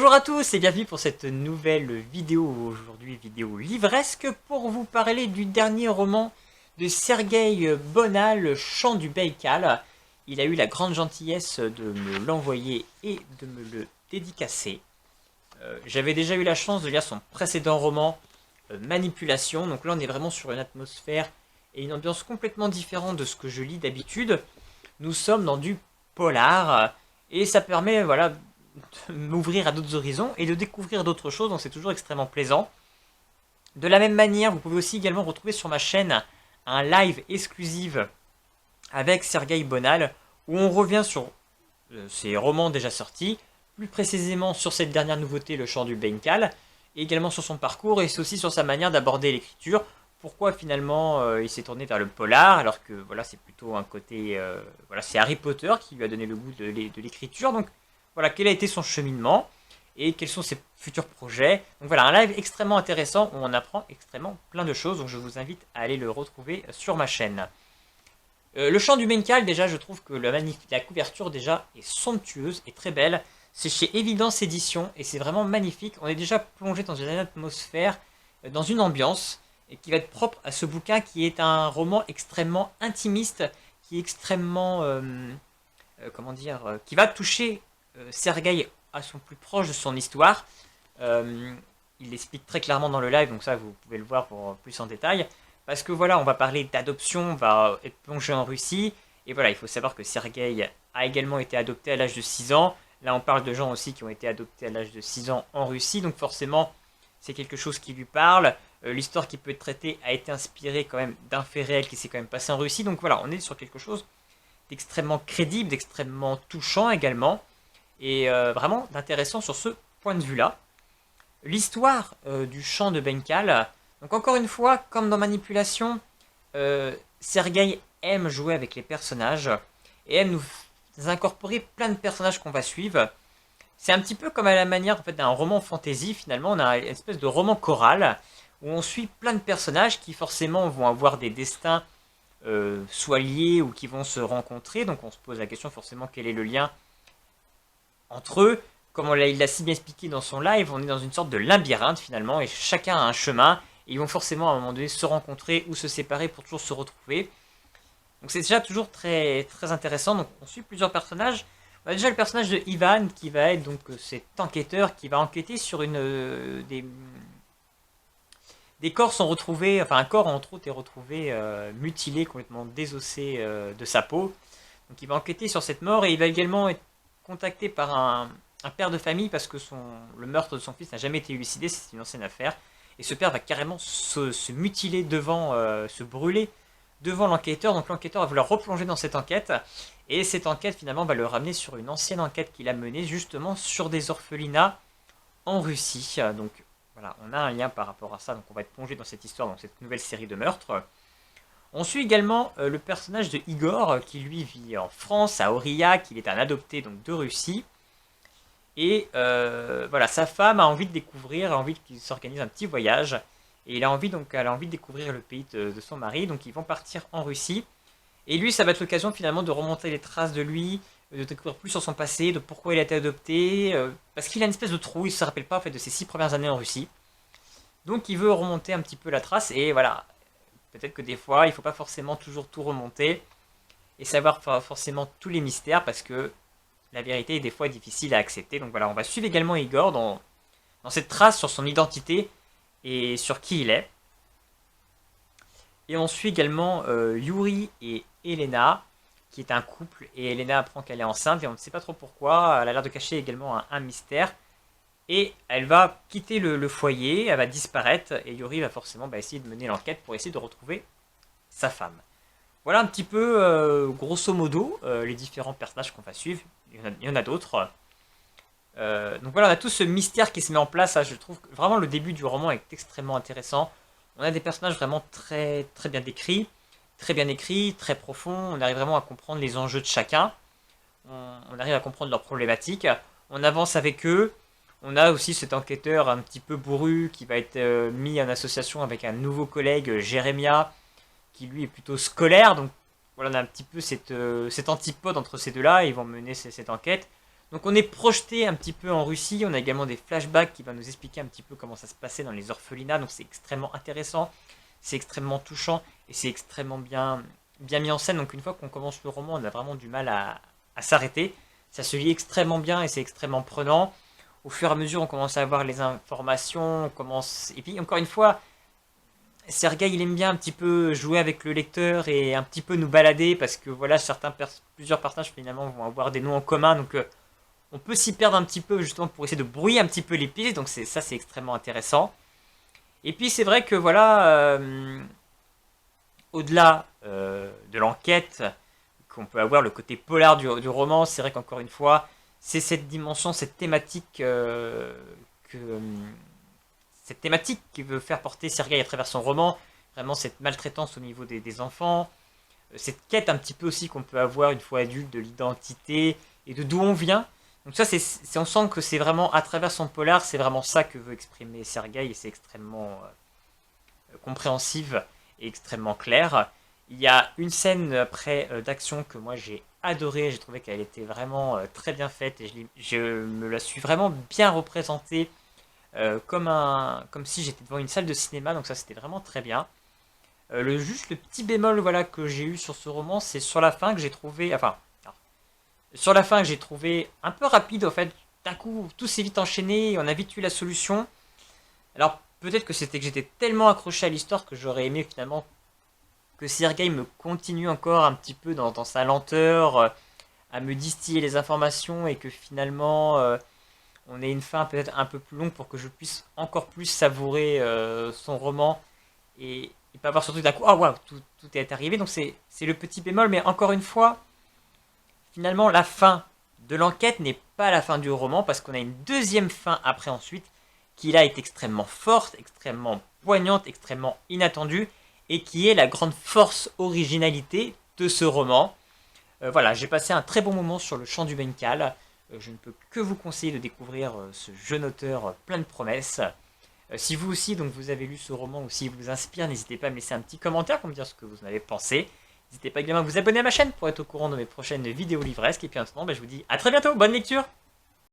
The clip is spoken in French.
Bonjour à tous et bienvenue pour cette nouvelle vidéo, aujourd'hui vidéo livresque, pour vous parler du dernier roman de Sergueï Bonal, Chant du Baïkal. Il a eu la grande gentillesse de me l'envoyer et de me le dédicacer. J'avais déjà eu la chance de lire son précédent roman, Manipulation, donc là on est vraiment sur une atmosphère et une ambiance complètement différente de ce que je lis d'habitude. Nous sommes dans du polar et ça permet voilà, de m'ouvrir à d'autres horizons et de découvrir d'autres choses, donc c'est toujours extrêmement plaisant. De la même manière, vous pouvez aussi également retrouver sur ma chaîne un live exclusif avec Sergueï Bonal, où on revient sur ses romans déjà sortis, plus précisément sur cette dernière nouveauté, Le Chant du Baïkal, et également sur son parcours, et aussi sur sa manière d'aborder l'écriture. Pourquoi finalement il s'est tourné vers le polar, alors que voilà, c'est plutôt un côté... voilà, c'est Harry Potter qui lui a donné le goût de l'écriture, donc voilà, quel a été son cheminement et quels sont ses futurs projets. Donc voilà, un live extrêmement intéressant où on apprend extrêmement plein de choses. Donc je vous invite à aller le retrouver sur ma chaîne. Le Chant du Baïkal, déjà, je trouve que la couverture déjà est somptueuse et très belle. C'est chez Évidence Édition et c'est vraiment magnifique. On est déjà plongé dans une atmosphère, dans une ambiance et qui va être propre à ce bouquin qui est un roman extrêmement intimiste, qui est extrêmement, comment dire, qui va toucher Sergueï à son plus proche de son histoire. Il l'explique très clairement dans le live, donc ça vous pouvez le voir pour plus en détail. Parce que voilà, on va parler d'adoption, on va être plongé en Russie. Et voilà, il faut savoir que Sergueï a également été adopté à l'âge de 6 ans. Là, on parle de gens aussi qui ont été adoptés à l'âge de 6 ans en Russie. Donc forcément, c'est quelque chose qui lui parle. L'histoire qui peut être traitée a été inspirée quand même d'un fait réel qui s'est quand même passé en Russie. Donc voilà, on est sur quelque chose d'extrêmement crédible, d'extrêmement touchant également. Et vraiment d'intéressant sur ce point de vue-là. L'histoire du chant de Baïkal, donc encore une fois, comme dans Manipulation, Sergueï aime jouer avec les personnages et aime nous incorporer plein de personnages qu'on va suivre. C'est un petit peu comme à la manière en fait, d'un roman fantasy, finalement, on a une espèce de roman choral où on suit plein de personnages qui forcément vont avoir des destins soit liés ou qui vont se rencontrer, donc on se pose la question forcément quel est le lien entre eux. Comme il l'a si bien expliqué dans son live, on est dans une sorte de labyrinthe finalement, et chacun a un chemin, et ils vont forcément à un moment donné se rencontrer ou se séparer pour toujours se retrouver. Donc c'est déjà toujours très, très intéressant, donc on suit plusieurs personnages. On a déjà le personnage de Ivan, qui va être donc cet enquêteur qui va enquêter sur des corps sont retrouvés, enfin un corps entre autres est retrouvé mutilé, complètement désossé de sa peau. Donc il va enquêter sur cette mort, et il va également être contacté par un père de famille parce que le meurtre de son fils n'a jamais été élucidé, c'est une ancienne affaire. Et ce père va carrément se mutiler devant, se brûler devant l'enquêteur. Donc l'enquêteur va vouloir replonger dans cette enquête. Et cette enquête finalement va le ramener sur une ancienne enquête qu'il a menée justement sur des orphelinats en Russie. Donc voilà, on a un lien par rapport à ça. Donc on va être plongé dans cette histoire, dans cette nouvelle série de meurtres. On suit également le personnage de Igor qui lui vit en France, à Aurillac. Il est un adopté donc de Russie. Et voilà, sa femme a envie de découvrir, a envie qu'il s'organise un petit voyage. Et elle a envie de découvrir le pays de son mari. Donc ils vont partir en Russie. Et lui, ça va être l'occasion finalement de remonter les traces de lui, de découvrir plus sur son passé, de pourquoi il a été adopté. Parce qu'il a une espèce de trou, il ne se rappelle pas en fait de ses 6 premières années en Russie. Donc il veut remonter un petit peu la trace. Et voilà, peut-être que des fois, il ne faut pas forcément toujours tout remonter. Et savoir forcément tous les mystères parce que la vérité est des fois difficile à accepter. Donc voilà, on va suivre également Igor dans cette trace sur son identité et sur qui il est. Et on suit également Yuri et Elena, qui est un couple. Et Elena apprend qu'elle est enceinte et on ne sait pas trop pourquoi. Elle a l'air de cacher également un mystère. Et elle va quitter le foyer, elle va disparaître. Et Yuri va forcément essayer de mener l'enquête pour essayer de retrouver sa femme. Voilà un petit peu, grosso modo, les différents personnages qu'on va suivre. Il y en a d'autres. Donc voilà, on a tout ce mystère qui se met en place. Je trouve que vraiment le début du roman est extrêmement intéressant. On a des personnages vraiment très, très bien décrits, très bien écrits, très profonds. On arrive vraiment à comprendre les enjeux de chacun. On arrive à comprendre leurs problématiques. On avance avec eux. On a aussi cet enquêteur un petit peu bourru qui va être mis en association avec un nouveau collègue, Jérémia, qui lui est plutôt scolaire. Donc voilà, on a un petit peu cet antipode entre ces deux-là. Ils vont mener cette enquête. Donc on est projeté un petit peu en Russie, on a également des flashbacks qui vont nous expliquer un petit peu comment ça se passait dans les orphelinats, donc c'est extrêmement intéressant, c'est extrêmement touchant et c'est extrêmement bien mis en scène. Donc une fois qu'on commence le roman, on a vraiment du mal à s'arrêter. Ça se lit extrêmement bien et c'est extrêmement prenant. Au fur et à mesure, on commence à avoir les informations, on commence... Et puis encore une fois, Sergueï, il aime bien un petit peu jouer avec le lecteur et un petit peu nous balader parce que voilà, plusieurs personnages finalement vont avoir des noms en commun, donc on peut s'y perdre un petit peu justement pour essayer de brouiller un petit peu les pistes, donc c'est extrêmement intéressant. Et puis c'est vrai que voilà, au-delà de l'enquête, qu'on peut avoir le côté polar du roman, c'est vrai qu'encore une fois, c'est cette dimension, cette thématique qui veut faire porter Sergueï à travers son roman, vraiment cette maltraitance au niveau des enfants, cette quête un petit peu aussi qu'on peut avoir une fois adulte de l'identité et de d'où on vient. Donc ça, on sent que c'est vraiment à travers son polar, c'est vraiment ça que veut exprimer Sergueï et c'est extrêmement compréhensive et extrêmement clair. Il y a une scène après d'action que moi j'ai adorée, j'ai trouvé qu'elle était vraiment très bien faite et je me la suis vraiment bien représentée comme si j'étais devant une salle de cinéma, donc ça c'était vraiment très bien. Juste le petit bémol voilà, que j'ai eu sur ce roman, c'est sur la fin que j'ai trouvé, enfin, alors, sur la fin que j'ai trouvé un peu rapide en fait, d'un coup tout s'est vite enchaîné, on a vite eu la solution. Alors peut-être que c'était que j'étais tellement accroché à l'histoire que j'aurais aimé finalement que Sergei me continue encore un petit peu dans sa lenteur, à me distiller les informations et que finalement on ait une fin peut-être un peu plus longue pour que je puisse encore plus savourer son roman et pas avoir surtout d'un coup, oh waouh, tout est arrivé. Donc c'est le petit bémol, mais encore une fois, finalement la fin de l'enquête n'est pas la fin du roman parce qu'on a une deuxième fin après ensuite qui là est extrêmement forte, extrêmement poignante, extrêmement inattendue et qui est la grande force originalité de ce roman. Voilà, j'ai passé un très bon moment sur le Chant du Bengale. Je ne peux que vous conseiller de découvrir ce jeune auteur plein de promesses. Si vous aussi donc vous avez lu ce roman ou s'il vous inspire, n'hésitez pas à me laisser un petit commentaire pour me dire ce que vous en avez pensé. N'hésitez pas également à vous abonner à ma chaîne pour être au courant de mes prochaines vidéos livresques. Et puis en attendant, je vous dis à très bientôt, bonne lecture!